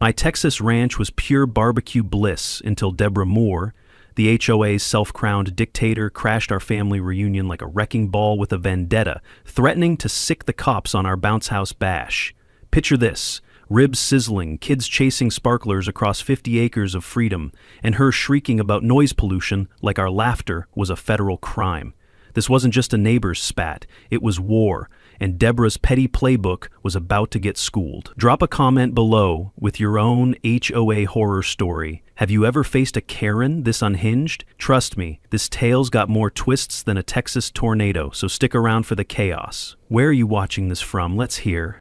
My Texas ranch was pure barbecue bliss until Deborah Moore, the HOA's self-crowned dictator, crashed our family reunion like a wrecking ball with a vendetta, threatening to sick the cops on our bounce house bash. Picture this: ribs sizzling, kids chasing sparklers across 50 acres of freedom, and her shrieking about noise pollution like our laughter was a federal crime. This wasn't just a neighbor's spat, it was war, and Deborah's petty playbook was about to get schooled. Drop a comment below with your own HOA horror story. Have you ever faced a Karen this unhinged? Trust me, this tale's got more twists than a Texas tornado, so stick around for the chaos. Where are you watching this from? Let's hear.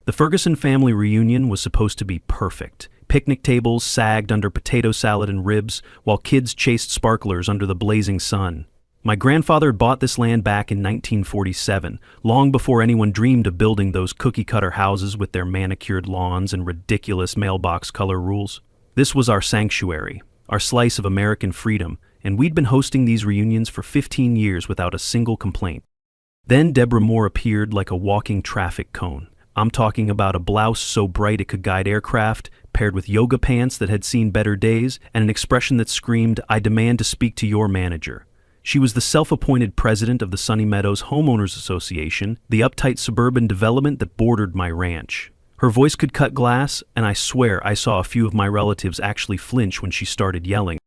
The Ferguson family reunion was supposed to be perfect. Picnic tables sagged under potato salad and ribs, while kids chased sparklers under the blazing sun. My grandfather had bought this land back in 1947, long before anyone dreamed of building those cookie-cutter houses with their manicured lawns and ridiculous mailbox color rules. This was our sanctuary, our slice of American freedom, and we'd been hosting these reunions for 15 years without a single complaint. Then Deborah Moore appeared like a walking traffic cone. I'm talking about a blouse so bright it could guide aircraft, paired with yoga pants that had seen better days, and an expression that screamed, "I demand to speak to your manager." She was the self-appointed president of the Sunny Meadows Homeowners Association, the uptight suburban development that bordered my ranch. Her voice could cut glass, and I swear I saw a few of my relatives actually flinch when she started yelling,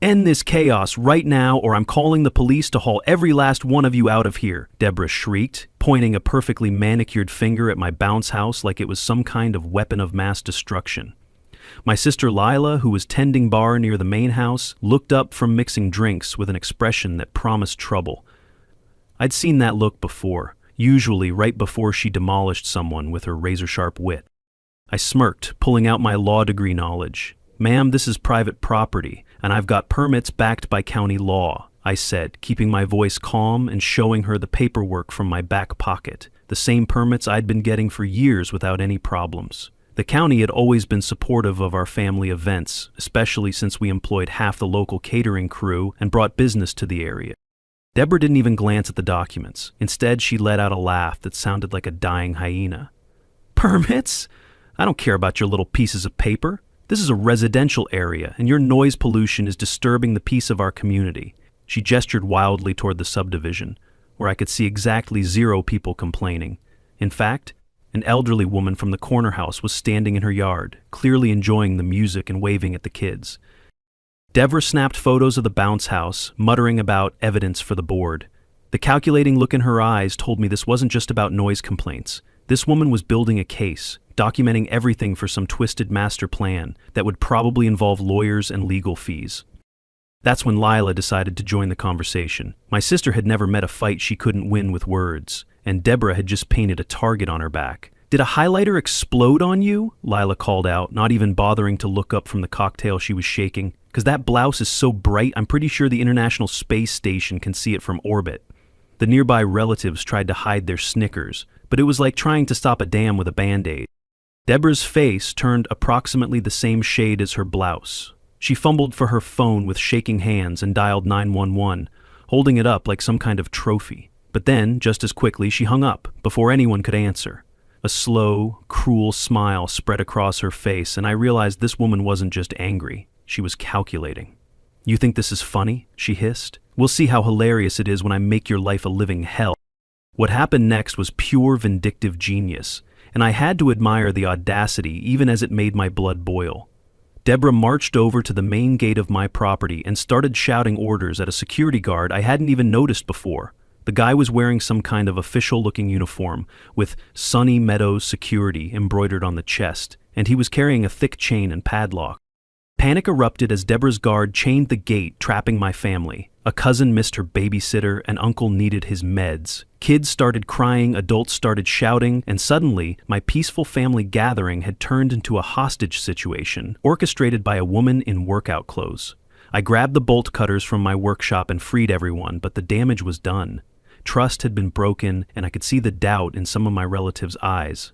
"End this chaos right now, or I'm calling the police to haul every last one of you out of here," Deborah shrieked, pointing a perfectly manicured finger at my bounce house like it was some kind of weapon of mass destruction. My sister Lila, who was tending bar near the main house, looked up from mixing drinks with an expression that promised trouble. I'd seen that look before, usually right before she demolished someone with her razor-sharp wit. I smirked, pulling out my law degree knowledge. "Ma'am, this is private property, and I've got permits backed by county law," I said, keeping my voice calm and showing her the paperwork from my back pocket, the same permits I'd been getting for years without any problems. The county had always been supportive of our family events, especially since we employed half the local catering crew and brought business to the area. Deborah didn't even glance at the documents. Instead, she let out a laugh that sounded like a dying hyena. "Permits? I don't care about your little pieces of paper. This is a residential area, and your noise pollution is disturbing the peace of our community." She gestured wildly toward the subdivision, where I could see exactly 0 people complaining. In fact, an elderly woman from the corner house was standing in her yard, clearly enjoying the music and waving at the kids. Deborah snapped photos of the bounce house, muttering about evidence for the board. The calculating look in her eyes told me this wasn't just about noise complaints. This woman was building a case, documenting everything for some twisted master plan that would probably involve lawyers and legal fees. That's when Lila decided to join the conversation. My sister had never met a fight she couldn't win with words, and Deborah had just painted a target on her back. "Did a highlighter explode on you?" Lila called out, not even bothering to look up from the cocktail she was shaking. "'Cause that blouse is so bright, I'm pretty sure the International Space Station can see it from orbit." The nearby relatives tried to hide their snickers, but it was like trying to stop a dam with a Band-Aid. Deborah's face turned approximately the same shade as her blouse. She fumbled for her phone with shaking hands and dialed 911, holding it up like some kind of trophy. But then, just as quickly, she hung up, before anyone could answer. A slow, cruel smile spread across her face, and I realized this woman wasn't just angry. She was calculating. "You think this is funny?" she hissed. "We'll see how hilarious it is when I make your life a living hell." What happened next was pure vindictive genius, and I had to admire the audacity even as it made my blood boil. Deborah marched over to the main gate of my property and started shouting orders at a security guard I hadn't even noticed before. The guy was wearing some kind of official-looking uniform, with Sunny Meadows Security embroidered on the chest, and he was carrying a thick chain and padlock. Panic erupted as Deborah's guard chained the gate, trapping my family. A cousin missed her babysitter, and uncle needed his meds. Kids started crying, adults started shouting, and suddenly, my peaceful family gathering had turned into a hostage situation, orchestrated by a woman in workout clothes. I grabbed the bolt cutters from my workshop and freed everyone, but the damage was done. Trust had been broken, and I could see the doubt in some of my relatives' eyes.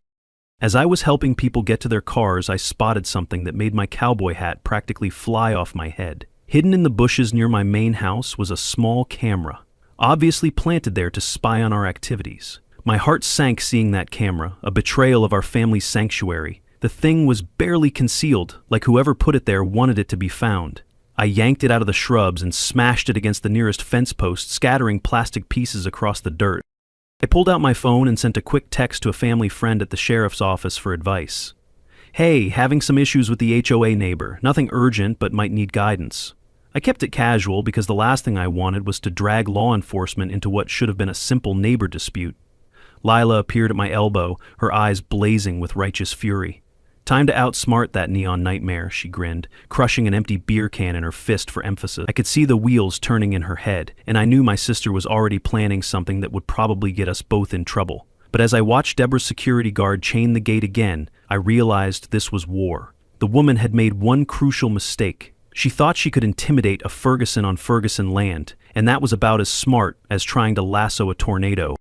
As I was helping people get to their cars, I spotted something that made my cowboy hat practically fly off my head. Hidden in the bushes near my main house was a small camera, obviously planted there to spy on our activities. My heart sank seeing that camera, a betrayal of our family's sanctuary. The thing was barely concealed, like whoever put it there wanted it to be found. I yanked it out of the shrubs and smashed it against the nearest fence post, scattering plastic pieces across the dirt. I pulled out my phone and sent a quick text to a family friend at the sheriff's office for advice. Hey, having some issues with the HOA neighbor. Nothing urgent, but might need guidance. I kept it casual because the last thing I wanted was to drag law enforcement into what should have been a simple neighbor dispute. Lila appeared at my elbow, her eyes blazing with righteous fury. Time to outsmart that neon nightmare, she grinned, crushing an empty beer can in her fist for emphasis. I could see the wheels turning in her head, and I knew my sister was already planning something that would probably get us both in trouble. But as I watched Deborah's security guard chain the gate again, I realized this was war. The woman had made one crucial mistake. She thought she could intimidate a Ferguson on Ferguson land, and that was about as smart as trying to lasso a tornado.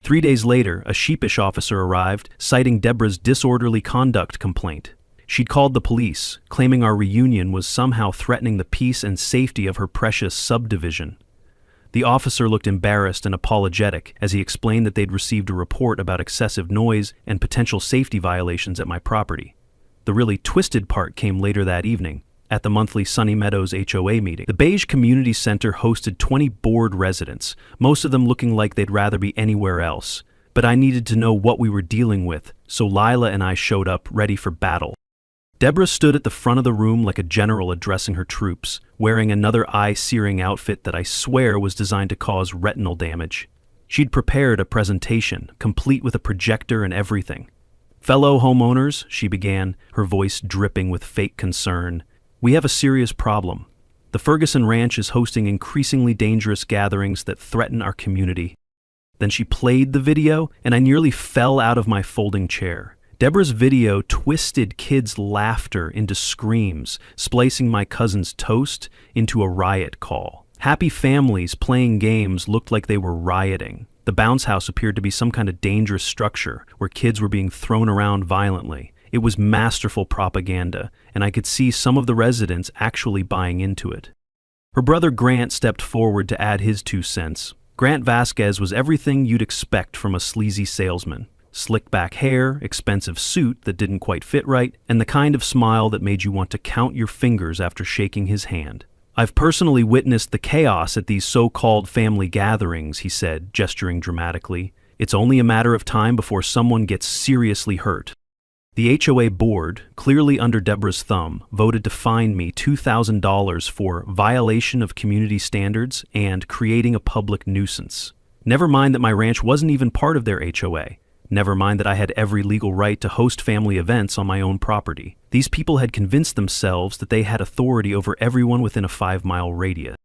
3 days later, a sheepish officer arrived, citing Deborah's disorderly conduct complaint. She'd called the police, claiming our reunion was somehow threatening the peace and safety of her precious subdivision. The officer looked embarrassed and apologetic as he explained that they'd received a report about excessive noise and potential safety violations at my property. The really twisted part came later that evening, at the monthly Sunny Meadows HOA meeting. The Beige Community Center hosted 20 bored residents, most of them looking like they'd rather be anywhere else. But I needed to know what we were dealing with, so Lila and I showed up, ready for battle. Deborah stood at the front of the room like a general addressing her troops, wearing another eye-searing outfit that I swear was designed to cause retinal damage. She'd prepared a presentation, complete with a projector and everything. "Fellow homeowners," she began, her voice dripping with fake concern, "we have a serious problem. The Ferguson Ranch is hosting increasingly dangerous gatherings that threaten our community." Then she played the video, and I nearly fell out of my folding chair. Deborah's video twisted kids' laughter into screams, splicing my cousin's toast into a riot call. Happy families playing games looked like they were rioting. The bounce house appeared to be some kind of dangerous structure where kids were being thrown around violently. It was masterful propaganda, and I could see some of the residents actually buying into it. Her brother Grant stepped forward to add his 2 cents. Grant Vasquez was everything you'd expect from a sleazy salesman. Slick back hair, expensive suit that didn't quite fit right, and the kind of smile that made you want to count your fingers after shaking his hand. "I've personally witnessed the chaos at these so-called family gatherings," he said, gesturing dramatically. "It's only a matter of time before someone gets seriously hurt." The HOA board, clearly under Deborah's thumb, voted to fine me $2,000 for violation of community standards and creating a public nuisance. Never mind that my ranch wasn't even part of their HOA. Never mind that I had every legal right to host family events on my own property. These people had convinced themselves that they had authority over everyone within a 5-mile radius.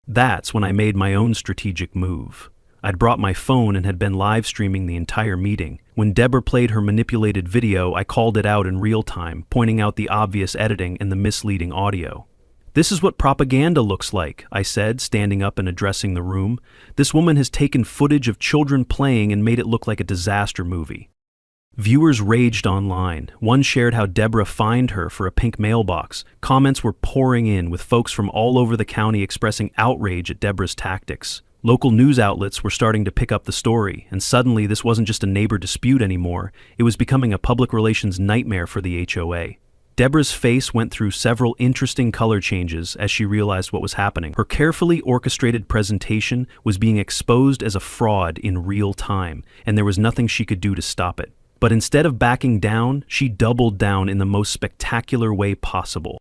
That's when I made my own strategic move. I'd brought my phone and had been live streaming the entire meeting. When Deborah played her manipulated video, I called it out in real time, pointing out the obvious editing and the misleading audio. "This is what propaganda looks like," I said, standing up and addressing the room. "This woman has taken footage of children playing and made it look like a disaster movie." Viewers raged online. One shared how Deborah fined her for a pink mailbox. Comments were pouring in, with folks from all over the county expressing outrage at Deborah's tactics. Local news outlets were starting to pick up the story, and suddenly this wasn't just a neighbor dispute anymore. It was becoming a public relations nightmare for the HOA. Deborah's face went through several interesting color changes as she realized what was happening. Her carefully orchestrated presentation was being exposed as a fraud in real time, and there was nothing she could do to stop it. But instead of backing down, she doubled down in the most spectacular way possible.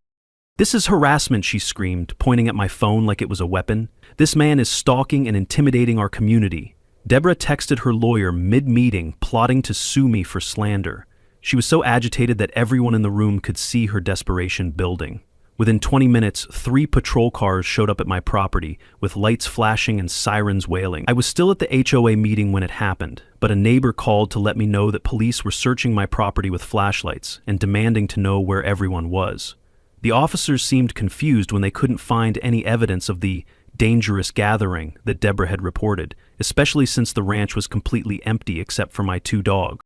"This is harassment," she screamed, pointing at my phone like it was a weapon. "This man is stalking and intimidating our community." Deborah texted her lawyer mid-meeting, plotting to sue me for slander. She was so agitated that everyone in the room could see her desperation building. Within 20 minutes, 3 patrol cars showed up at my property, with lights flashing and sirens wailing. I was still at the HOA meeting when it happened, but a neighbor called to let me know that police were searching my property with flashlights and demanding to know where everyone was. The officers seemed confused when they couldn't find any evidence of the dangerous gathering that Deborah had reported, especially since the ranch was completely empty except for my 2 dogs.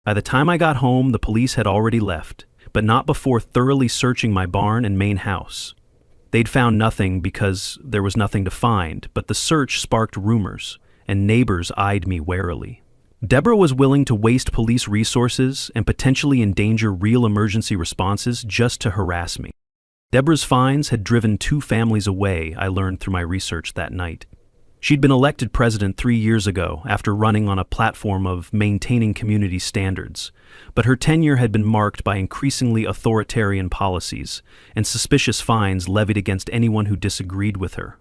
By the time I got home, the police had already left, but not before thoroughly searching my barn and main house. They'd found nothing because there was nothing to find, but the search sparked rumors, and neighbors eyed me warily. Deborah was willing to waste police resources and potentially endanger real emergency responses just to harass me. Deborah's fines had driven 2 families away, I learned through my research that night. She'd been elected president 3 years ago after running on a platform of maintaining community standards, but her tenure had been marked by increasingly authoritarian policies and suspicious fines levied against anyone who disagreed with her.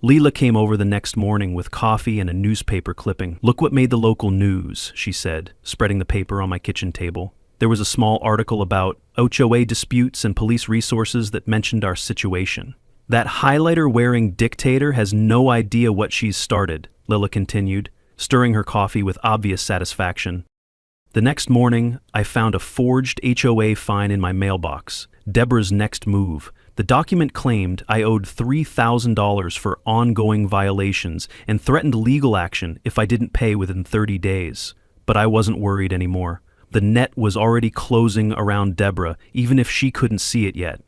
Leela came over the next morning with coffee and a newspaper clipping. "Look what made the local news," she said, spreading the paper on my kitchen table. There was a small article about HOA disputes and police resources that mentioned our situation. "That highlighter-wearing dictator has no idea what she's started," Lila continued, stirring her coffee with obvious satisfaction. The next morning, I found a forged HOA fine in my mailbox, Deborah's next move. The document claimed I owed $3,000 for ongoing violations and threatened legal action if I didn't pay within 30 days. But I wasn't worried anymore. The net was already closing around Deborah, even if she couldn't see it yet.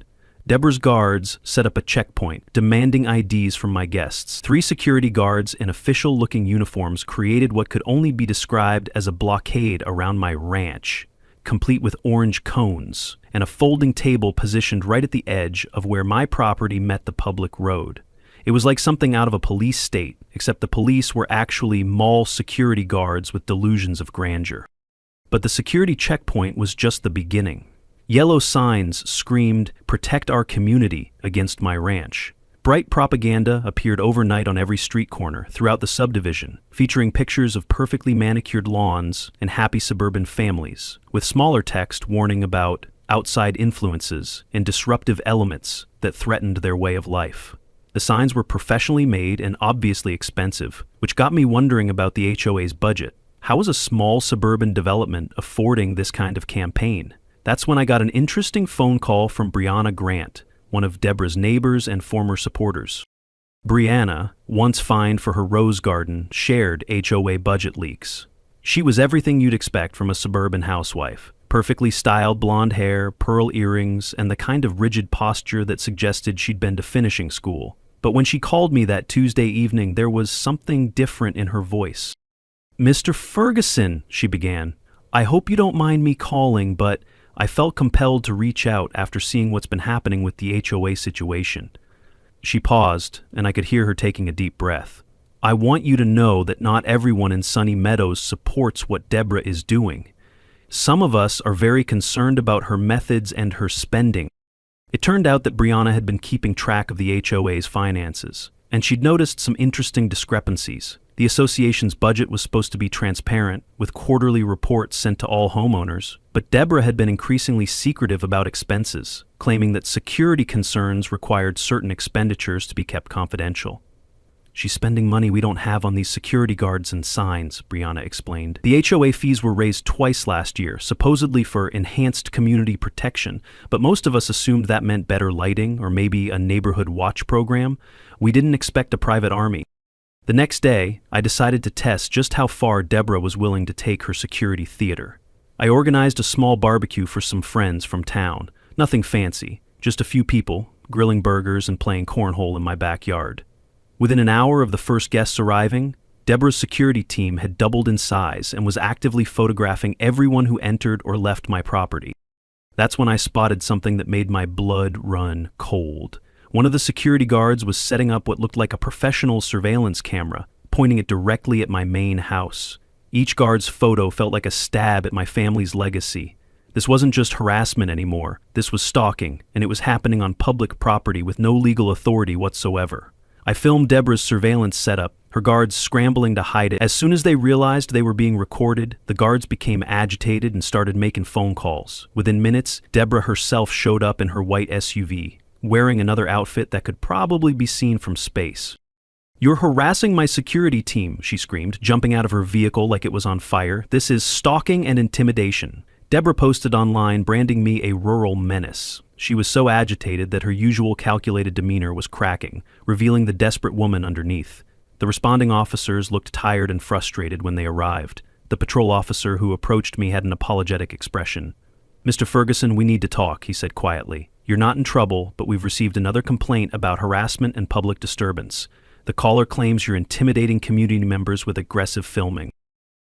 Deborah's guards set up a checkpoint, demanding IDs from my guests. 3 security guards in official-looking uniforms created what could only be described as a blockade around my ranch, complete with orange cones, and a folding table positioned right at the edge of where my property met the public road. It was like something out of a police state, except the police were actually mall security guards with delusions of grandeur. But the security checkpoint was just the beginning. Yellow signs screamed, "Protect our community," against my ranch. Bright propaganda appeared overnight on every street corner throughout the subdivision, featuring pictures of perfectly manicured lawns and happy suburban families, with smaller text warning about outside influences and disruptive elements that threatened their way of life. The signs were professionally made and obviously expensive, which got me wondering about the HOA's budget. How was a small suburban development affording this kind of campaign? That's when I got an interesting phone call from Brianna Grant, one of Deborah's neighbors and former supporters. Brianna, once fined for her rose garden, shared HOA budget leaks. She was everything you'd expect from a suburban housewife. Perfectly styled blonde hair, pearl earrings, and the kind of rigid posture that suggested she'd been to finishing school. But when she called me that Tuesday evening, there was something different in her voice. "Mr. Ferguson," she began, "I hope you don't mind me calling, but I felt compelled to reach out after seeing what's been happening with the HOA situation." She paused, and I could hear her taking a deep breath. "I want you to know that not everyone in Sunny Meadows supports what Deborah is doing. Some of us are very concerned about her methods and her spending." It turned out that Brianna had been keeping track of the HOA's finances, and she'd noticed some interesting discrepancies. The association's budget was supposed to be transparent, with quarterly reports sent to all homeowners, but Deborah had been increasingly secretive about expenses, claiming that security concerns required certain expenditures to be kept confidential. "She's spending money we don't have on these security guards and signs," Brianna explained. "The HOA fees were raised twice last year, supposedly for enhanced community protection, but most of us assumed that meant better lighting or maybe a neighborhood watch program. We didn't expect a private army." The next day, I decided to test just how far Deborah was willing to take her security theater. I organized a small barbecue for some friends from town. Nothing fancy, just a few people, grilling burgers and playing cornhole in my backyard. Within an hour of the first guests arriving, Deborah's security team had doubled in size and was actively photographing everyone who entered or left my property. That's when I spotted something that made my blood run cold. One of the security guards was setting up what looked like a professional surveillance camera, pointing it directly at my main house. Each guard's photo felt like a stab at my family's legacy. This wasn't just harassment anymore. This was stalking, and it was happening on public property with no legal authority whatsoever. I filmed Deborah's surveillance setup, her guards scrambling to hide it. As soon as they realized they were being recorded, the guards became agitated and started making phone calls. Within minutes, Deborah herself showed up in her white SUV, wearing another outfit that could probably be seen from space. "You're harassing my security team," she screamed, jumping out of her vehicle like it was on fire. "This is stalking and intimidation." Deborah posted online branding me a rural menace. She was so agitated that her usual calculated demeanor was cracking, revealing the desperate woman underneath. The responding officers looked tired and frustrated when they arrived. The patrol officer who approached me had an apologetic expression. "Mr. Ferguson, we need to talk," he said quietly. "You're not in trouble, but we've received another complaint about harassment and public disturbance. The caller claims you're intimidating community members with aggressive filming."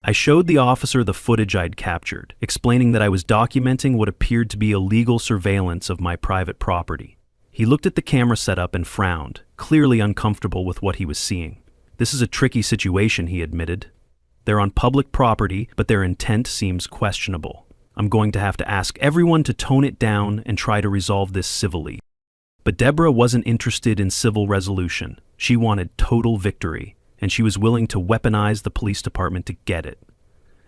I showed the officer the footage I'd captured, explaining that I was documenting what appeared to be illegal surveillance of my private property. He looked at the camera setup and frowned, clearly uncomfortable with what he was seeing. "This is a tricky situation," he admitted. "They're on public property, but their intent seems questionable. I'm going to have to ask everyone to tone it down and try to resolve this civilly." But Deborah wasn't interested in civil resolution. She wanted total victory, and she was willing to weaponize the police department to get it.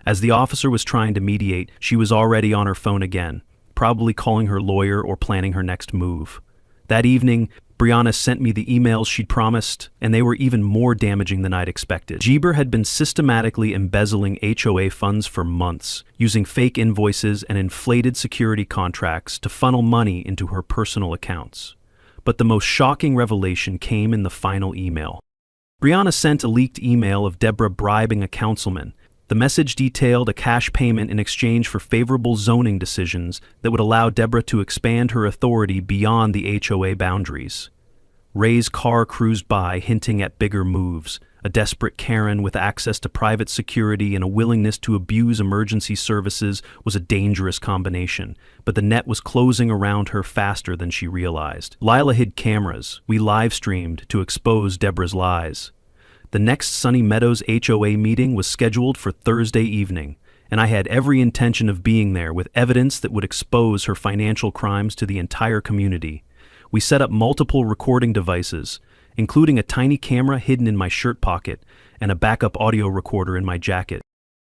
As the officer was trying to mediate, she was already on her phone again, probably calling her lawyer or planning her next move. That evening, Brianna sent me the emails she'd promised, and they were even more damaging than I'd expected. Jeber had been systematically embezzling HOA funds for months, using fake invoices and inflated security contracts to funnel money into her personal accounts. But the most shocking revelation came in the final email. Brianna sent a leaked email of Deborah bribing a councilman. The message detailed a cash payment in exchange for favorable zoning decisions that would allow Deborah to expand her authority beyond the HOA boundaries. Ray's car cruised by, hinting at bigger moves. A desperate Karen with access to private security and a willingness to abuse emergency services was a dangerous combination, but the net was closing around her faster than she realized. Lila hid cameras. We live-streamed to expose Deborah's lies. The next Sunny Meadows HOA meeting was scheduled for Thursday evening, and I had every intention of being there with evidence that would expose her financial crimes to the entire community. We set up multiple recording devices, including a tiny camera hidden in my shirt pocket and a backup audio recorder in my jacket.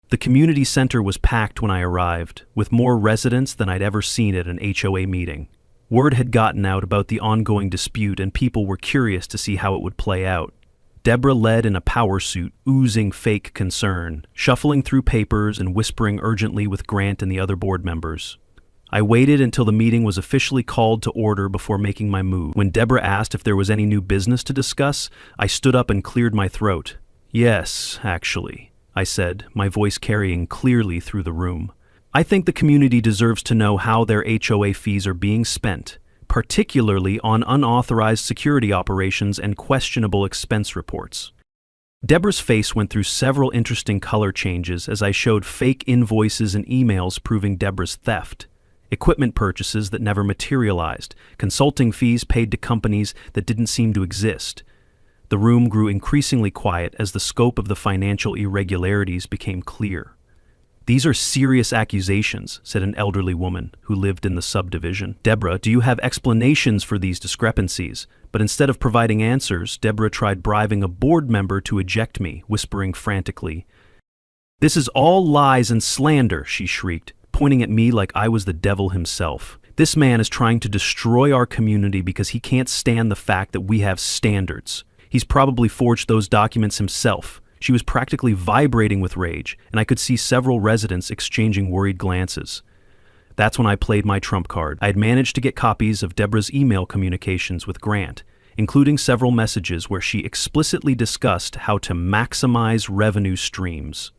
The community center was packed when I arrived, with more residents than I'd ever seen at an HOA meeting. Word had gotten out about the ongoing dispute, and people were curious to see how it would play out. Deborah led in a power suit, oozing fake concern, shuffling through papers and whispering urgently with Grant and the other board members. I waited until the meeting was officially called to order before making my move. When Deborah asked if there was any new business to discuss, I stood up and cleared my throat. "Yes, actually," I said, my voice carrying clearly through the room. "I think the community deserves to know how their HOA fees are being spent, particularly on unauthorized security operations and questionable expense reports." Deborah's face went through several interesting color changes as I showed fake invoices and emails proving Deborah's theft. Equipment purchases that never materialized, consulting fees paid to companies that didn't seem to exist. The room grew increasingly quiet as the scope of the financial irregularities became clear. "These are serious accusations," said an elderly woman who lived in the subdivision. "Deborah, do you have explanations for these discrepancies?" But instead of providing answers, Deborah tried bribing a board member to eject me, whispering frantically. "This is all lies and slander," she shrieked, pointing at me like I was the devil himself. "This man is trying to destroy our community because he can't stand the fact that we have standards. He's probably forged those documents himself." She was practically vibrating with rage, and I could see several residents exchanging worried glances. That's when I played my trump card. I had managed to get copies of Deborah's email communications with Grant, including several messages where she explicitly discussed how to maximize revenue streams,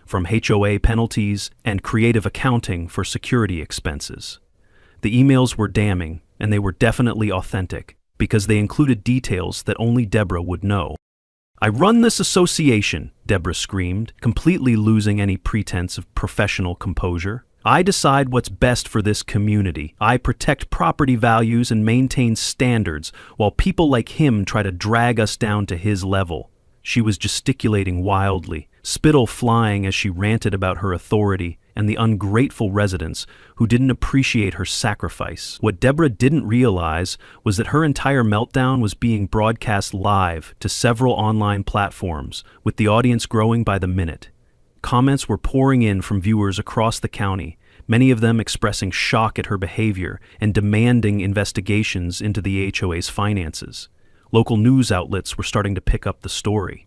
from HOA penalties and creative accounting for security expenses. The emails were damning, and they were definitely authentic, because they included details that only Deborah would know. "I run this association," Deborah screamed, completely losing any pretense of professional composure. "I decide what's best for this community. I protect property values and maintain standards, while people like him try to drag us down to his level." She was gesticulating wildly, spittle flying as she ranted about her authority and the ungrateful residents who didn't appreciate her sacrifice. What Deborah didn't realize was that her entire meltdown was being broadcast live to several online platforms, with the audience growing by the minute. Comments were pouring in from viewers across the county, many of them expressing shock at her behavior and demanding investigations into the HOA's finances. Local news outlets were starting to pick up the story.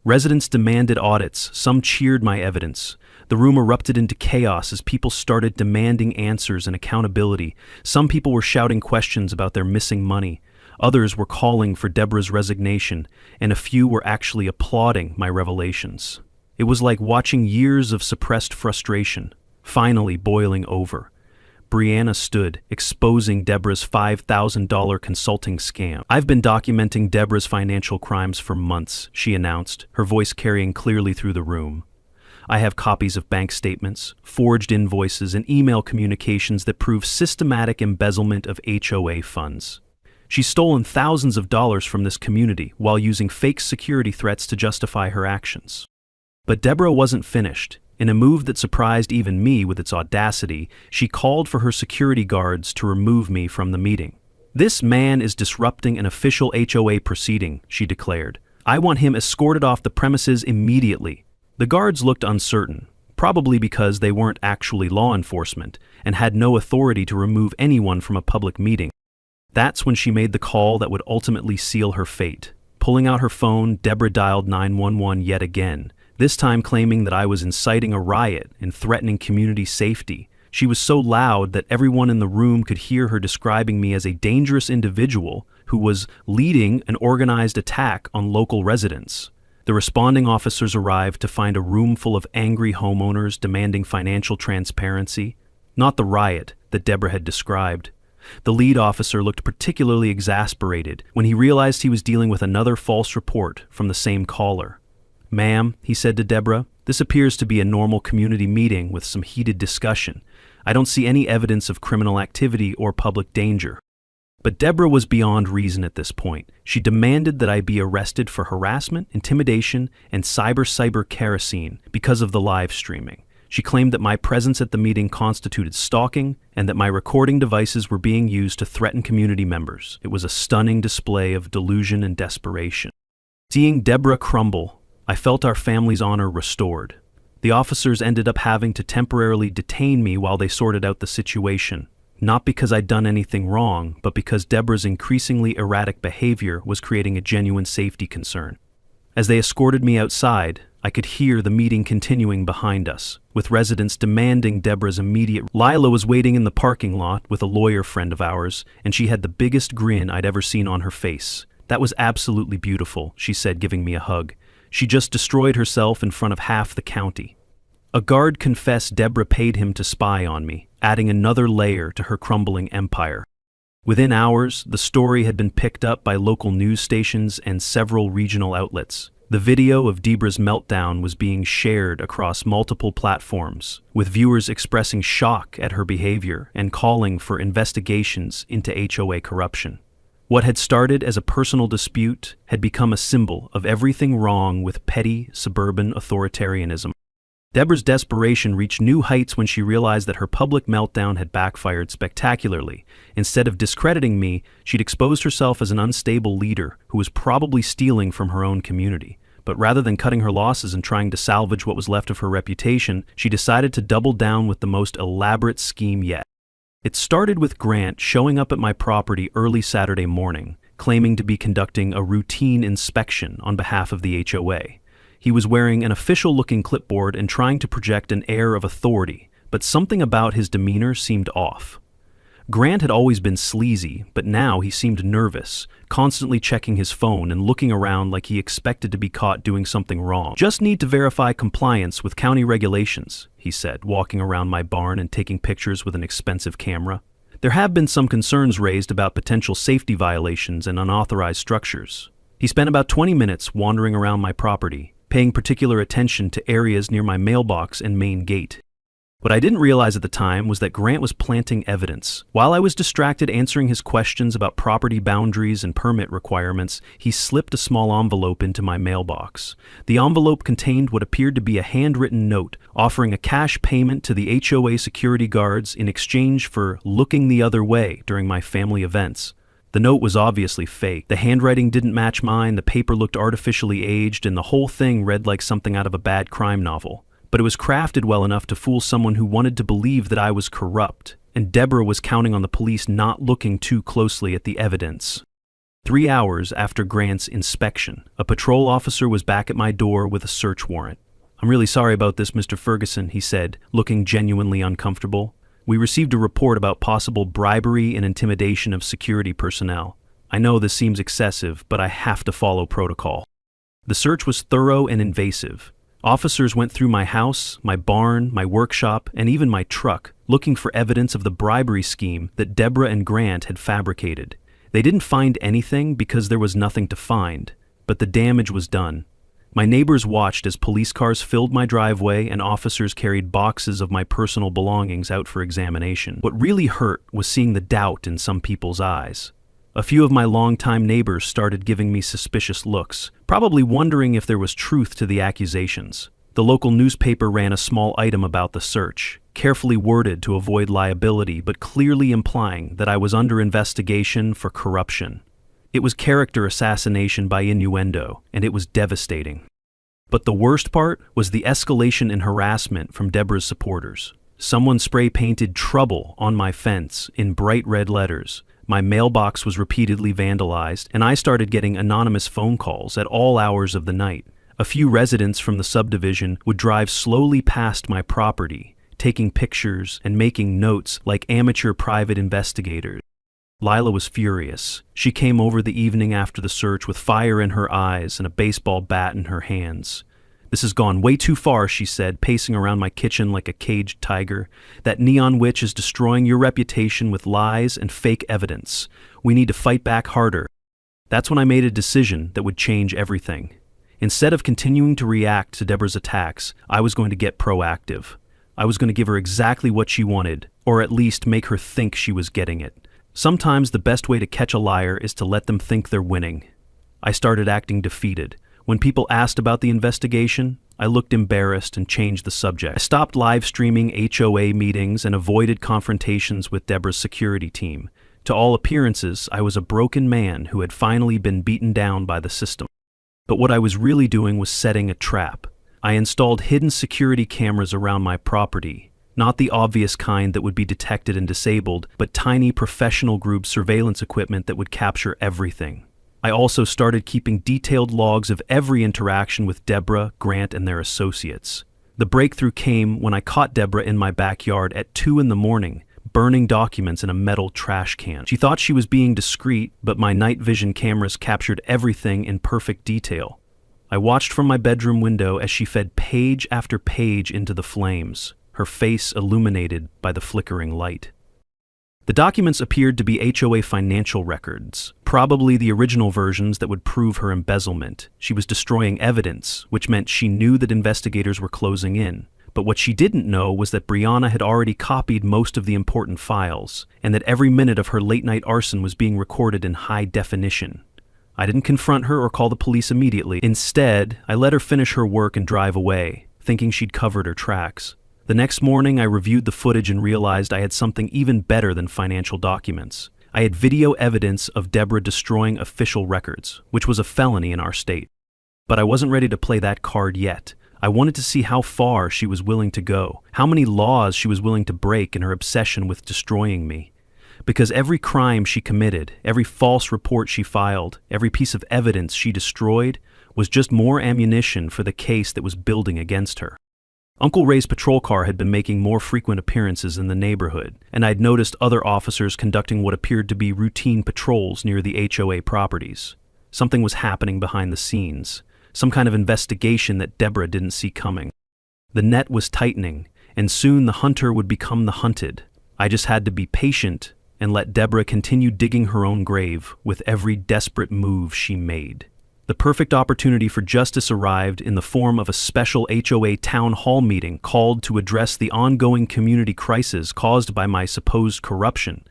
Residents demanded audits, some cheered my evidence. The room erupted into chaos as people started demanding answers and accountability. Some people were shouting questions about their missing money. Others were calling for Deborah's resignation, and a few were actually applauding my revelations. It was like watching years of suppressed frustration finally boiling over. Brianna stood, exposing Deborah's $5,000 consulting scam. "I've been documenting Deborah's financial crimes for months," she announced, her voice carrying clearly through the room. I have copies of bank statements, forged invoices, and email communications that prove systematic embezzlement of HOA funds. She's stolen thousands of dollars from this community while using fake security threats to justify her actions. But Deborah wasn't finished. In a move that surprised even me with its audacity, she called for her security guards to remove me from the meeting. "This man is disrupting an official HOA proceeding," she declared. "I want him escorted off the premises immediately." The guards looked uncertain, probably because they weren't actually law enforcement and had no authority to remove anyone from a public meeting. That's when she made the call that would ultimately seal her fate. Pulling out her phone, Deborah dialed 911 yet again, this time claiming that I was inciting a riot and threatening community safety. She was so loud that everyone in the room could hear her describing me as a dangerous individual who was leading an organized attack on local residents. The responding officers arrived to find a room full of angry homeowners demanding financial transparency, not the riot that Deborah had described. The lead officer looked particularly exasperated when he realized he was dealing with another false report from the same caller. "Ma'am," he said to Deborah, "this appears to be a normal community meeting with some heated discussion. I don't see any evidence of criminal activity or public danger." But Deborah was beyond reason at this point. She demanded that I be arrested for harassment, intimidation, and cyber kerosene because of the live streaming. She claimed that my presence at the meeting constituted stalking and that my recording devices were being used to threaten community members. It was a stunning display of delusion and desperation. Seeing Deborah crumble, I felt our family's honor restored. The officers ended up having to temporarily detain me while they sorted out the situation, not because I'd done anything wrong, but because Deborah's increasingly erratic behavior was creating a genuine safety concern. As they escorted me outside, I could hear the meeting continuing behind us, with residents demanding Deborah's immediate. Lila was waiting in the parking lot with a lawyer friend of ours, and she had the biggest grin I'd ever seen on her face. "That was absolutely beautiful," she said, giving me a hug. "She just destroyed herself in front of half the county." A guard confessed Deborah paid him to spy on me, adding another layer to her crumbling empire. Within hours, the story had been picked up by local news stations and several regional outlets. The video of Deborah's meltdown was being shared across multiple platforms, with viewers expressing shock at her behavior and calling for investigations into HOA corruption. What had started as a personal dispute had become a symbol of everything wrong with petty, suburban authoritarianism. Deborah's desperation reached new heights when she realized that her public meltdown had backfired spectacularly. Instead of discrediting me, she'd exposed herself as an unstable leader who was probably stealing from her own community. But rather than cutting her losses and trying to salvage what was left of her reputation, she decided to double down with the most elaborate scheme yet. It started with Grant showing up at my property early Saturday morning, claiming to be conducting a routine inspection on behalf of the HOA. He was wearing an official-looking clipboard and trying to project an air of authority, but something about his demeanor seemed off. Grant had always been sleazy, but now he seemed nervous, constantly checking his phone and looking around like he expected to be caught doing something wrong. "Just need to verify compliance with county regulations," he said, walking around my barn and taking pictures with an expensive camera. There have been some concerns raised about potential safety violations and unauthorized structures. He spent about 20 minutes wandering around my property, paying particular attention to areas near my mailbox and main gate. What I didn't realize at the time was that Grant was planting evidence. While I was distracted answering his questions about property boundaries and permit requirements, he slipped a small envelope into my mailbox. The envelope contained what appeared to be a handwritten note offering a cash payment to the HOA security guards in exchange for looking the other way during my family events. The note was obviously fake. The handwriting didn't match mine, the paper looked artificially aged, and the whole thing read like something out of a bad crime novel. But it was crafted well enough to fool someone who wanted to believe that I was corrupt, and Deborah was counting on the police not looking too closely at the evidence. 3 hours after Grant's inspection, a patrol officer was back at my door with a search warrant. "I'm really sorry about this, Mr. Ferguson," he said, looking genuinely uncomfortable. "We received a report about possible bribery and intimidation of security personnel. I know this seems excessive, but I have to follow protocol." The search was thorough and invasive. Officers went through my house, my barn, my workshop, and even my truck, looking for evidence of the bribery scheme that Deborah and Grant had fabricated. They didn't find anything because there was nothing to find, but the damage was done. My neighbors watched as police cars filled my driveway and officers carried boxes of my personal belongings out for examination. What really hurt was seeing the doubt in some people's eyes. A few of my longtime neighbors started giving me suspicious looks, probably wondering if there was truth to the accusations. The local newspaper ran a small item about the search, carefully worded to avoid liability but clearly implying that I was under investigation for corruption. It was character assassination by innuendo, and it was devastating. But the worst part was the escalation in harassment from Deborah's supporters. Someone spray-painted "trouble" on my fence in bright red letters. My mailbox was repeatedly vandalized, and I started getting anonymous phone calls at all hours of the night. A few residents from the subdivision would drive slowly past my property, taking pictures and making notes like amateur private investigators. Lila was furious. She came over the evening after the search with fire in her eyes and a baseball bat in her hands. "This has gone way too far," she said, pacing around my kitchen like a caged tiger. "That neon witch is destroying your reputation with lies and fake evidence. We need to fight back harder." That's when I made a decision that would change everything. Instead of continuing to react to Deborah's attacks, I was going to get proactive. I was going to give her exactly what she wanted, or at least make her think she was getting it. Sometimes the best way to catch a liar is to let them think they're winning. I started acting defeated. When people asked about the investigation, I looked embarrassed and changed the subject. I stopped live streaming HOA meetings and avoided confrontations with Deborah's security team. To all appearances, I was a broken man who had finally been beaten down by the system. But what I was really doing was setting a trap. I installed hidden security cameras around my property. Not the obvious kind that would be detected and disabled, but tiny professional-grade surveillance equipment that would capture everything. I also started keeping detailed logs of every interaction with Deborah, Grant, and their associates. The breakthrough came when I caught Deborah in my backyard at 2 a.m, burning documents in a metal trash can. She thought she was being discreet, but my night vision cameras captured everything in perfect detail. I watched from my bedroom window as she fed page after page into the flames, her face illuminated by the flickering light. The documents appeared to be HOA financial records, probably the original versions that would prove her embezzlement. She was destroying evidence, which meant she knew that investigators were closing in. But what she didn't know was that Brianna had already copied most of the important files, and that every minute of her late-night arson was being recorded in high definition. I didn't confront her or call the police immediately. Instead, I let her finish her work and drive away, thinking she'd covered her tracks. The next morning, I reviewed the footage and realized I had something even better than financial documents. I had video evidence of Deborah destroying official records, which was a felony in our state. But I wasn't ready to play that card yet. I wanted to see how far she was willing to go, how many laws she was willing to break in her obsession with destroying me. Because every crime she committed, every false report she filed, every piece of evidence she destroyed, was just more ammunition for the case that was building against her. Uncle Ray's patrol car had been making more frequent appearances in the neighborhood, and I'd noticed other officers conducting what appeared to be routine patrols near the HOA properties. Something was happening behind the scenes, some kind of investigation that Deborah didn't see coming. The net was tightening, and soon the hunter would become the hunted. I just had to be patient and let Deborah continue digging her own grave with every desperate move she made. The perfect opportunity for justice arrived in the form of a special HOA town hall meeting called to address the ongoing community crisis caused by my supposed corruption.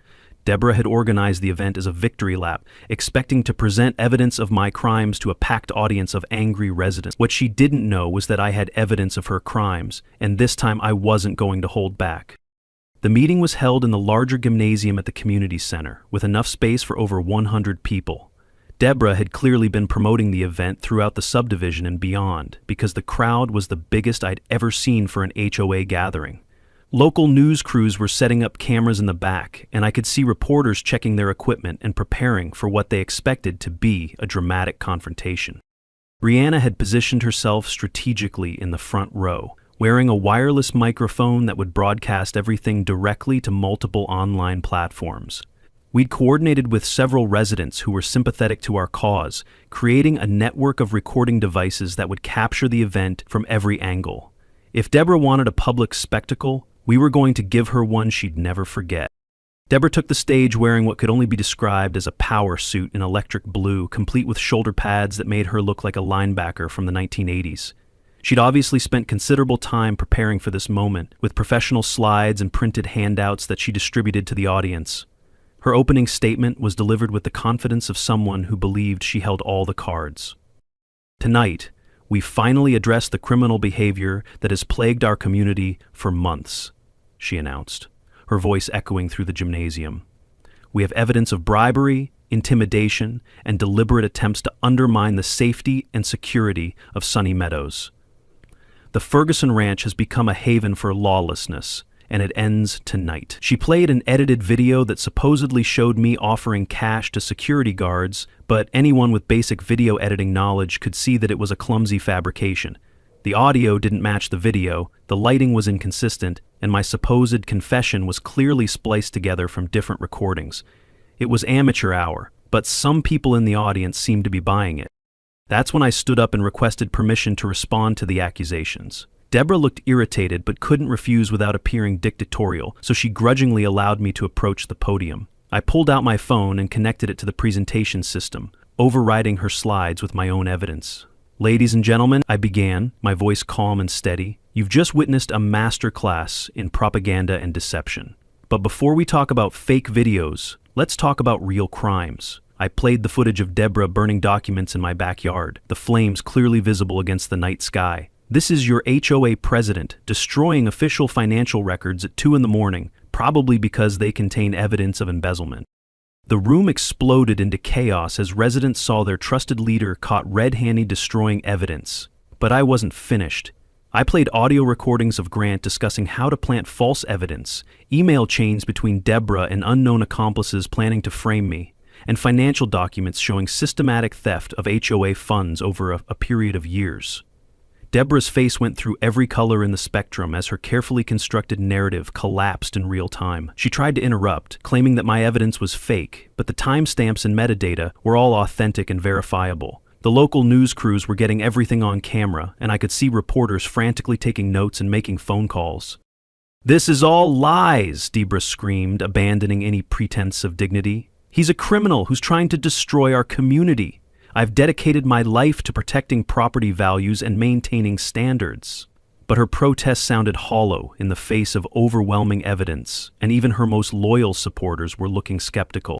Deborah had organized the event as a victory lap, expecting to present evidence of my crimes to a packed audience of angry residents. What she didn't know was that I had evidence of her crimes, and this time I wasn't going to hold back. The meeting was held in the larger gymnasium at the community center, with enough space for over 100 people. Deborah had clearly been promoting the event throughout the subdivision and beyond, because the crowd was the biggest I'd ever seen for an HOA gathering. Local news crews were setting up cameras in the back, and I could see reporters checking their equipment and preparing for what they expected to be a dramatic confrontation. Brianna had positioned herself strategically in the front row, wearing a wireless microphone that would broadcast everything directly to multiple online platforms. We'd coordinated with several residents who were sympathetic to our cause, creating a network of recording devices that would capture the event from every angle. If Deborah wanted a public spectacle, we were going to give her one she'd never forget. Deborah took the stage wearing what could only be described as a power suit in electric blue, complete with shoulder pads that made her look like a linebacker from the 1980s. She'd obviously spent considerable time preparing for this moment, with professional slides and printed handouts that she distributed to the audience. Her opening statement was delivered with the confidence of someone who believed she held all the cards. "Tonight, we finally address the criminal behavior that has plagued our community for months," she announced, her voice echoing through the gymnasium. "We have evidence of bribery, intimidation, and deliberate attempts to undermine the safety and security of Sunny Meadows. The Ferguson Ranch has become a haven for lawlessness, and it ends tonight." She played an edited video that supposedly showed me offering cash to security guards, but anyone with basic video editing knowledge could see that it was a clumsy fabrication. The audio didn't match the video, the lighting was inconsistent, and my supposed confession was clearly spliced together from different recordings. It was amateur hour, but some people in the audience seemed to be buying it. That's when I stood up and requested permission to respond to the accusations. Deborah looked irritated but couldn't refuse without appearing dictatorial, so she grudgingly allowed me to approach the podium. I pulled out my phone and connected it to the presentation system, overriding her slides with my own evidence. "Ladies and gentlemen," I began, my voice calm and steady, "you've just witnessed a masterclass in propaganda and deception. But before we talk about fake videos, let's talk about real crimes." I played the footage of Deborah burning documents in my backyard, the flames clearly visible against the night sky. "This is your HOA president destroying official financial records at 2 a.m, probably because they contain evidence of embezzlement." The room exploded into chaos as residents saw their trusted leader caught red-handed destroying evidence. But I wasn't finished. I played audio recordings of Grant discussing how to plant false evidence, email chains between Deborah and unknown accomplices planning to frame me, and financial documents showing systematic theft of HOA funds over a period of years. Deborah's face went through every color in the spectrum as her carefully constructed narrative collapsed in real time. She tried to interrupt, claiming that my evidence was fake, but the timestamps and metadata were all authentic and verifiable. The local news crews were getting everything on camera, and I could see reporters frantically taking notes and making phone calls. "This is all lies," Deborah screamed, abandoning any pretense of dignity. "He's a criminal who's trying to destroy our community. I've dedicated my life to protecting property values and maintaining standards." But her protest sounded hollow in the face of overwhelming evidence, and even her most loyal supporters were looking skeptical.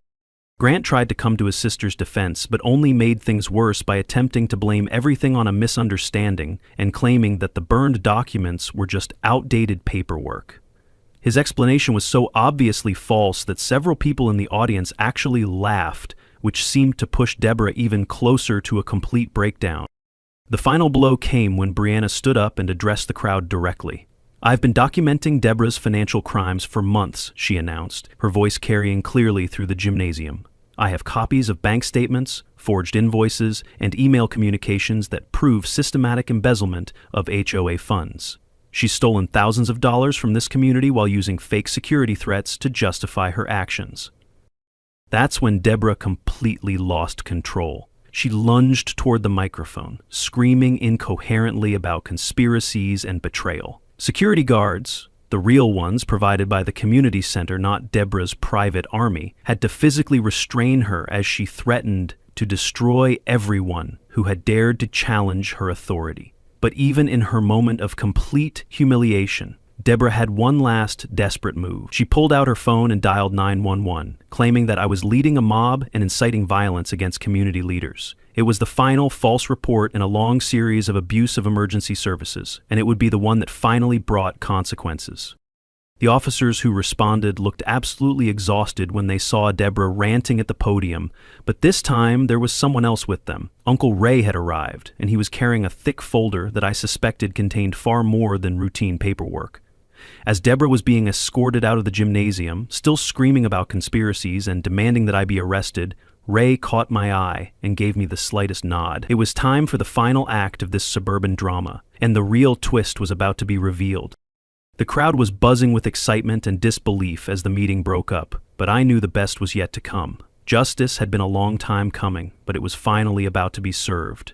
Grant tried to come to his sister's defense, but only made things worse by attempting to blame everything on a misunderstanding and claiming that the burned documents were just outdated paperwork. His explanation was so obviously false that several people in the audience actually laughed, which seemed to push Deborah even closer to a complete breakdown. The final blow came when Brianna stood up and addressed the crowd directly. "I've been documenting Deborah's financial crimes for months," she announced, her voice carrying clearly through the gymnasium. "I have copies of bank statements, forged invoices, and email communications that prove systematic embezzlement of HOA funds. She's stolen thousands of dollars from this community while using fake security threats to justify her actions." That's when Deborah completely lost control. She lunged toward the microphone, screaming incoherently about conspiracies and betrayal. Security guards, the real ones provided by the community center, not Deborah's private army, had to physically restrain her as she threatened to destroy everyone who had dared to challenge her authority. But even in her moment of complete humiliation, Deborah had one last desperate move. She pulled out her phone and dialed 911, claiming that I was leading a mob and inciting violence against community leaders. It was the final false report in a long series of abuse of emergency services, and it would be the one that finally brought consequences. The officers who responded looked absolutely exhausted when they saw Deborah ranting at the podium, but this time there was someone else with them. Uncle Ray had arrived, and he was carrying a thick folder that I suspected contained far more than routine paperwork. As Deborah was being escorted out of the gymnasium, still screaming about conspiracies and demanding that I be arrested, Ray caught my eye and gave me the slightest nod. It was time for the final act of this suburban drama, and the real twist was about to be revealed. The crowd was buzzing with excitement and disbelief as the meeting broke up, but I knew the best was yet to come. Justice had been a long time coming, but it was finally about to be served.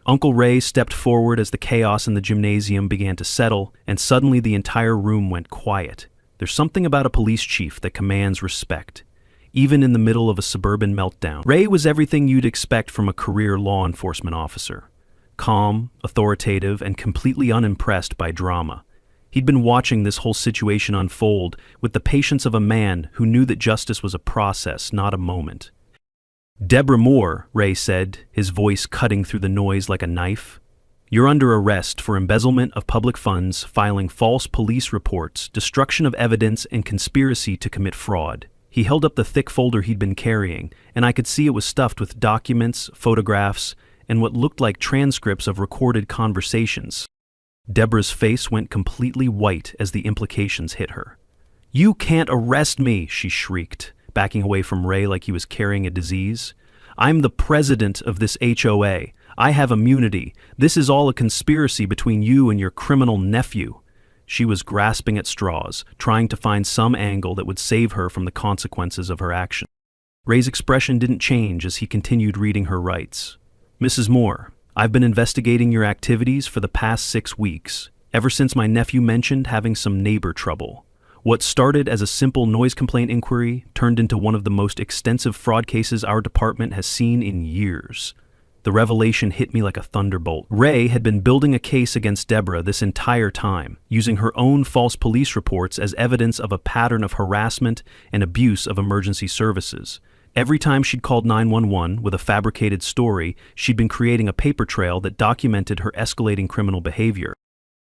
Uncle Ray stepped forward as the chaos in the gymnasium began to settle, and suddenly the entire room went quiet. There's something about a police chief that commands respect, even in the middle of a suburban meltdown. Ray was everything you'd expect from a career law enforcement officer. Calm, authoritative, and completely unimpressed by drama. He'd been watching this whole situation unfold with the patience of a man who knew that justice was a process, not a moment. "Deborah Moore," Ray said, his voice cutting through the noise like a knife. "You're under arrest for embezzlement of public funds, filing false police reports, destruction of evidence, and conspiracy to commit fraud." He held up the thick folder he'd been carrying, and I could see it was stuffed with documents, photographs, and what looked like transcripts of recorded conversations. Deborah's face went completely white as the implications hit her. "You can't arrest me," she shrieked, backing away from Ray like he was carrying a disease. "I'm the president of this HOA. I have immunity. This is all a conspiracy between you and your criminal nephew." She was grasping at straws, trying to find some angle that would save her from the consequences of her action. Ray's expression didn't change as he continued reading her rights. "Mrs. Moore, I've been investigating your activities for the past 6 weeks, ever since my nephew mentioned having some neighbor trouble. What started as a simple noise complaint inquiry turned into one of the most extensive fraud cases our department has seen in years." The revelation hit me like a thunderbolt. Ray had been building a case against Deborah this entire time, using her own false police reports as evidence of a pattern of harassment and abuse of emergency services. Every time she'd called 911 with a fabricated story, she'd been creating a paper trail that documented her escalating criminal behavior.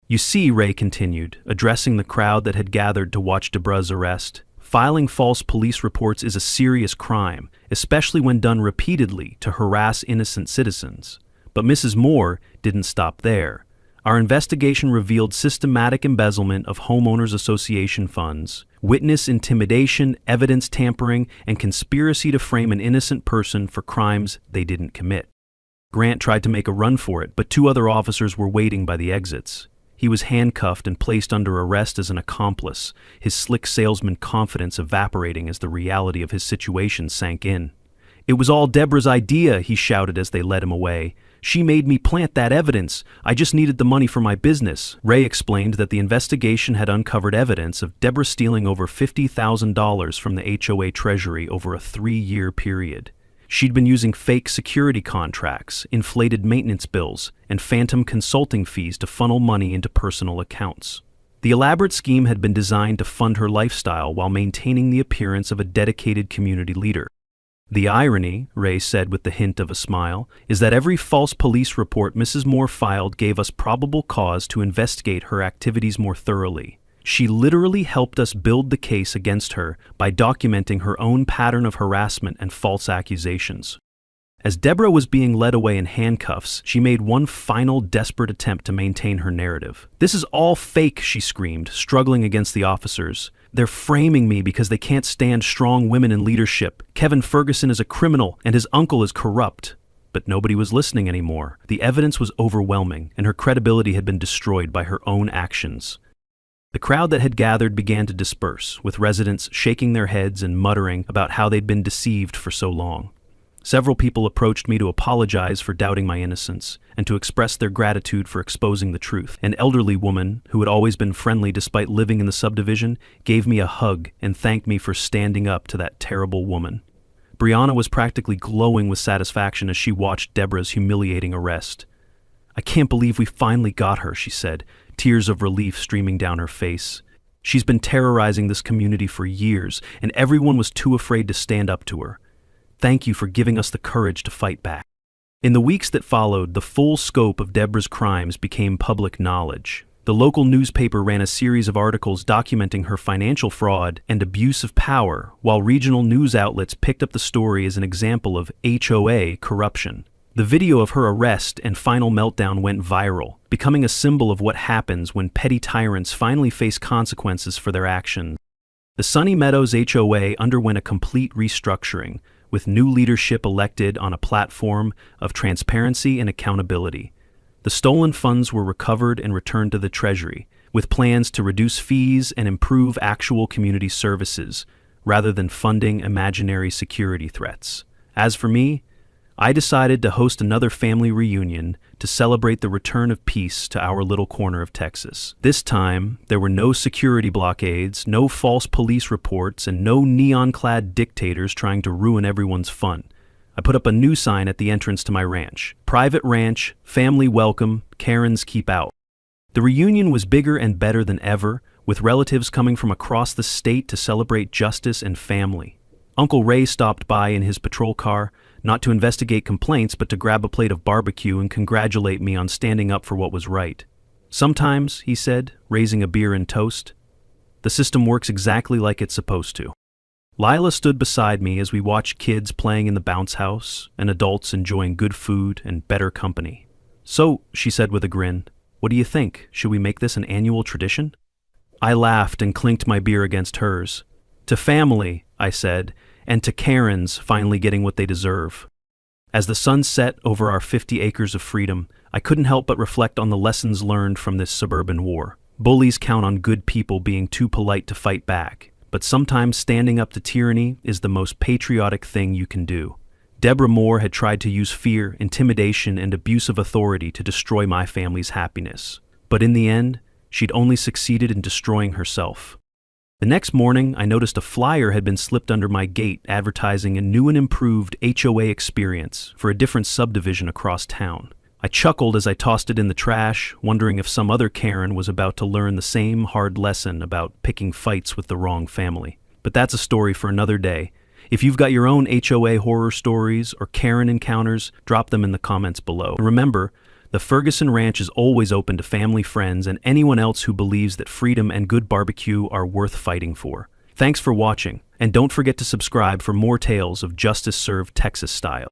"You see," Ray continued, addressing the crowd that had gathered to watch Deborah's arrest, "filing false police reports is a serious crime, especially when done repeatedly to harass innocent citizens." But Mrs. Moore didn't stop there. "Our investigation revealed systematic embezzlement of homeowners association funds, witness intimidation, evidence tampering, and conspiracy to frame an innocent person for crimes they didn't commit." Grant tried to make a run for it, but 2 other officers were waiting by the exits. He was handcuffed and placed under arrest as an accomplice, his slick salesman confidence evaporating as the reality of his situation sank in. "It was all Deborah's idea," he shouted as they led him away. "She made me plant that evidence. I just needed the money for my business." Ray explained that the investigation had uncovered evidence of Deborah stealing over $50,000 from the HOA treasury over a 3-year period. She'd been using fake security contracts, inflated maintenance bills, and phantom consulting fees to funnel money into personal accounts. The elaborate scheme had been designed to fund her lifestyle while maintaining the appearance of a dedicated community leader. "The irony," Ray said with the hint of a smile, "is that every false police report Mrs. Moore filed gave us probable cause to investigate her activities more thoroughly. She literally helped us build the case against her by documenting her own pattern of harassment and false accusations." As Deborah was being led away in handcuffs, she made one final desperate attempt to maintain her narrative. "This is all fake," she screamed, struggling against the officers. "They're framing me because they can't stand strong women in leadership. Kevin Ferguson is a criminal and his uncle is corrupt." But nobody was listening anymore. The evidence was overwhelming, and her credibility had been destroyed by her own actions. The crowd that had gathered began to disperse, with residents shaking their heads and muttering about how they'd been deceived for so long. Several people approached me to apologize for doubting my innocence and to express their gratitude for exposing the truth. An elderly woman, who had always been friendly despite living in the subdivision, gave me a hug and thanked me for standing up to that terrible woman. Brianna was practically glowing with satisfaction as she watched Deborah's humiliating arrest. "I can't believe we finally got her," she said, tears of relief streaming down her face. "She's been terrorizing this community for years, and everyone was too afraid to stand up to her. Thank you for giving us the courage to fight back." In the weeks that followed, the full scope of Deborah's crimes became public knowledge. The local newspaper ran a series of articles documenting her financial fraud and abuse of power, while regional news outlets picked up the story as an example of HOA corruption. The video of her arrest and final meltdown went viral, becoming a symbol of what happens when petty tyrants finally face consequences for their actions. The Sunny Meadows HOA underwent a complete restructuring, with new leadership elected on a platform of transparency and accountability. The stolen funds were recovered and returned to the Treasury, with plans to reduce fees and improve actual community services, rather than funding imaginary security threats. As for me, I decided to host another family reunion to celebrate the return of peace to our little corner of Texas. This time, there were no security blockades, no false police reports, and no neon-clad dictators trying to ruin everyone's fun. I put up a new sign at the entrance to my ranch. Private ranch, family welcome, Karens keep out. The reunion was bigger and better than ever, with relatives coming from across the state to celebrate justice and family. Uncle Ray stopped by in his patrol car, not to investigate complaints but to grab a plate of barbecue and congratulate me on standing up for what was right. Sometimes, he said, raising a beer and toast, the system works exactly like it's supposed to. Lila stood beside me as we watched kids playing in the bounce house and adults enjoying good food and better company. So, she said with a grin, what do you think? Should we make this an annual tradition? I laughed and clinked my beer against hers. To family, I said, and to Karens finally getting what they deserve. As the sun set over our 50 acres of freedom, I couldn't help but reflect on the lessons learned from this suburban war. Bullies count on good people being too polite to fight back, but sometimes standing up to tyranny is the most patriotic thing you can do. Deborah Moore had tried to use fear, intimidation, and abuse of authority to destroy my family's happiness. But in the end, she'd only succeeded in destroying herself. The next morning, I noticed a flyer had been slipped under my gate advertising a new and improved HOA experience for a different subdivision across town. I chuckled as I tossed it in the trash, wondering if some other Karen was about to learn the same hard lesson about picking fights with the wrong family. But that's a story for another day. If you've got your own HOA horror stories or Karen encounters, drop them in the comments below. And remember, the Ferguson Ranch is always open to family, friends, and anyone else who believes that freedom and good barbecue are worth fighting for. Thanks for watching, and don't forget to subscribe for more tales of justice served Texas style.